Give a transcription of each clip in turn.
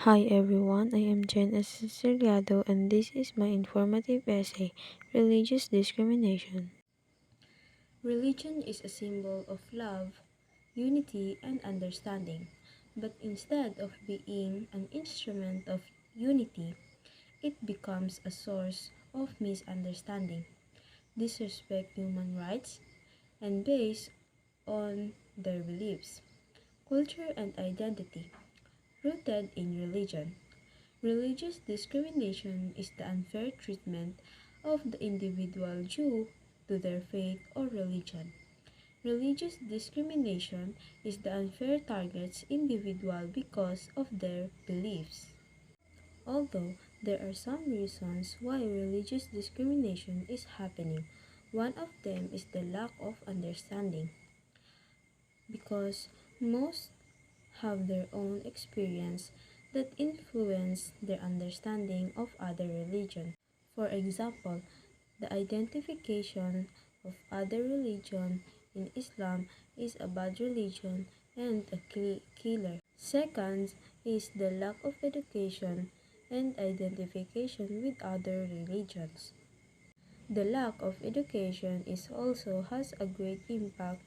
Hi everyone, I am Jen Ceciliado and this is my informative essay, Religious Discrimination. Religion is a symbol of love, unity, and understanding. But instead of being an instrument of unity, it becomes a source of misunderstanding, disrespect human rights, and based on their beliefs, culture, and identity, rooted in religion. Religious discrimination is the unfair treatment of the individual due to their faith or religion. Religious discrimination is the unfair targets individual because of their beliefs. Although there are some reasons why religious discrimination is happening, one of them is the lack of understanding because most have their own experience that influence their understanding of other religions. For example, the identification of other religion in Islam is a bad religion and a killer. Second is the lack of education and identification with other religions. The lack of education is also has a great impact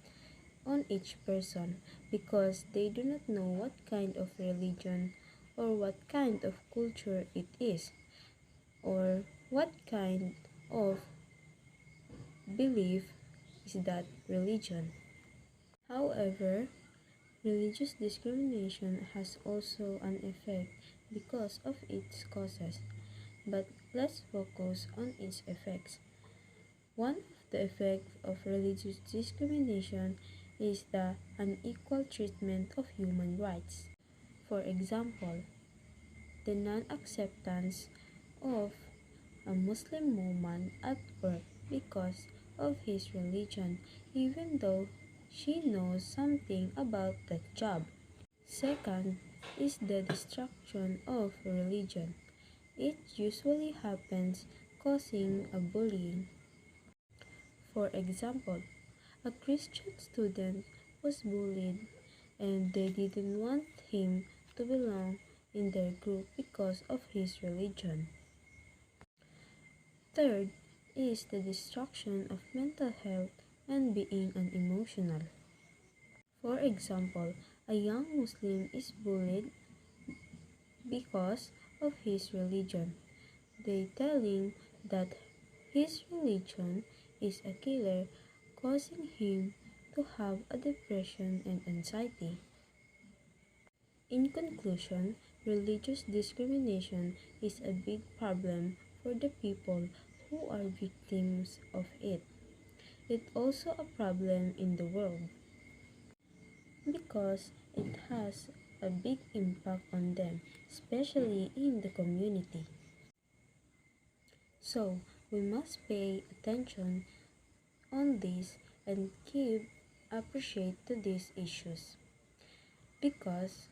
on each person because they do not know what kind of religion or what kind of culture it is or what kind of belief is that religion. However, religious discrimination has also an effect because of its causes, but let's focus on its effects. One of the effects of religious discrimination is the unequal treatment of human rights. For example, the non-acceptance of a Muslim woman at work because of his religion, even though she knows something about that job. Second is the destruction of religion. It usually happens causing a bullying. For example, a Christian student was bullied and they didn't want him to belong in their group because of his religion. Third is the destruction of mental health and being unemotional. For example, a young Muslim is bullied because of his religion. They telling that his religion is a killer, causing him to have a depression and anxiety. In conclusion, religious discrimination is a big problem for the people who are victims of it. It's also a problem in the world because it has a big impact on them, especially in the community. So, we must pay attention on this and keep appreciate to these issues because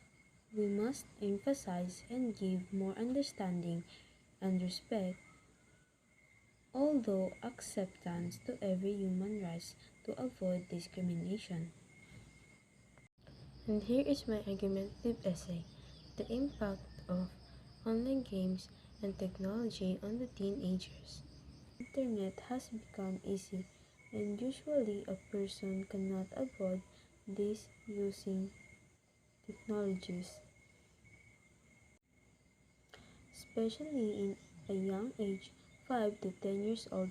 we must emphasize and give more understanding and respect, although acceptance to every human rights to avoid discrimination. And here is my argumentative essay, the impact of online games and technology on the teenagers. Internet has become easy and usually a person cannot avoid this using technologies, especially in a young age 5 to 10 years old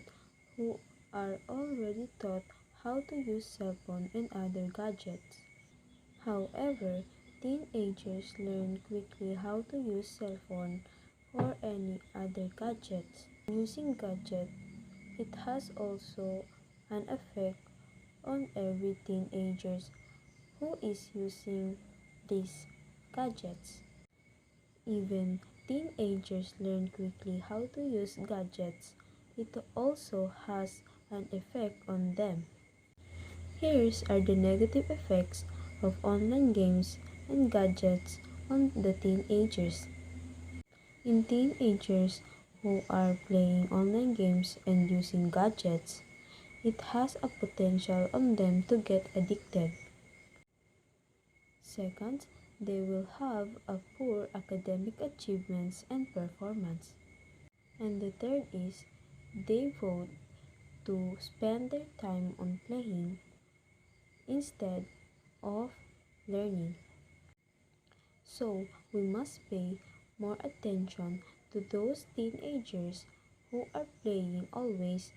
who are already taught how to use cell phone and other gadgets. However, teenagers learn quickly how to use cell phone or any other gadgets. Using gadget, it has also an effect on every teenagers who is using these gadgets. Even teenagers learn quickly how to use gadgets. It also has an effect on them. Here are the negative effects of online games and gadgets on the teenagers. In teenagers who are playing online games and using gadgets, it has a potential on them to get addicted. Second, they will have a poor academic achievements and performance. And the third is they vote to spend their time on playing instead of learning. So we must pay more attention to those teenagers who are playing always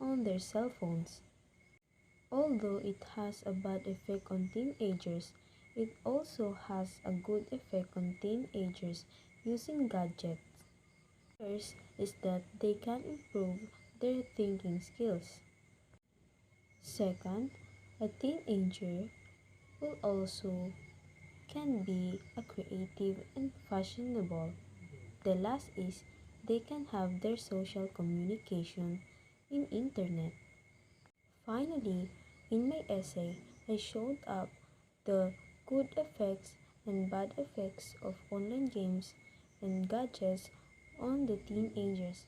on their cell phones. Although it has a bad effect on teenagers, it also has a good effect on teenagers using gadgets. First is that they can improve their thinking skills. Second, a teenager will also can be a creative and fashionable. The last is they can have their social communication in internet. Finally, in my essay, I showed up the good effects and bad effects of online games and gadgets on the teenagers.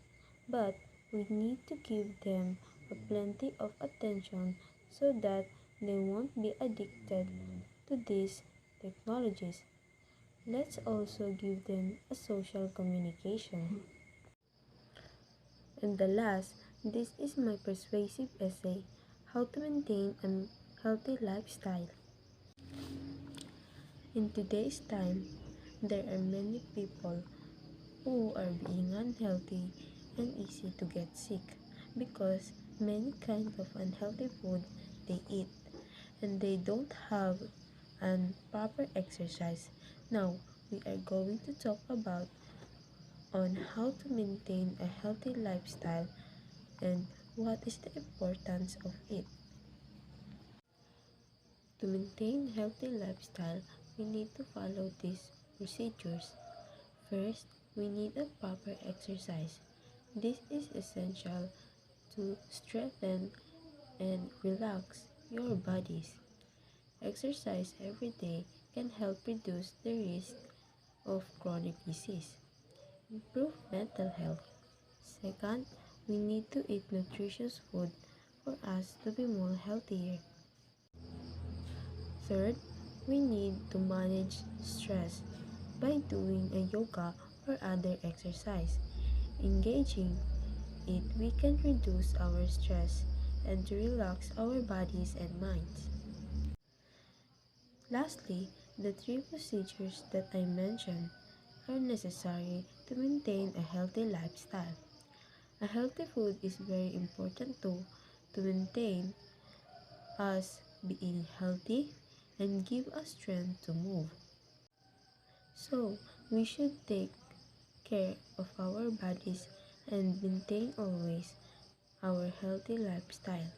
But we need to give them a plenty of attention so that they won't be addicted to these technologies. Let's also give them a social communication. And the last, this is my persuasive essay, How to Maintain a Healthy Lifestyle. In today's time, there are many people who are being unhealthy and easy to get sick because many kinds of unhealthy food they eat and they don't have an proper exercise. Now, we are going to talk about on how to maintain a healthy lifestyle and what is the importance of it. To maintain healthy lifestyle, we need to follow these procedures. First, we need a proper exercise. This is essential to strengthen and relax your bodies. Exercise every day can help reduce the risk of chronic disease. Improve mental health. Second, we need to eat nutritious food for us to be more healthier. Third, we need to manage stress by doing a yoga or other exercise. Engaging it, we can reduce our stress and to relax our bodies and minds. Lastly, the three procedures that I mentioned are necessary to maintain a healthy lifestyle. A healthy food is very important too to maintain us being healthy and give us strength to move. So, we should take care of our bodies and maintain always our healthy lifestyle.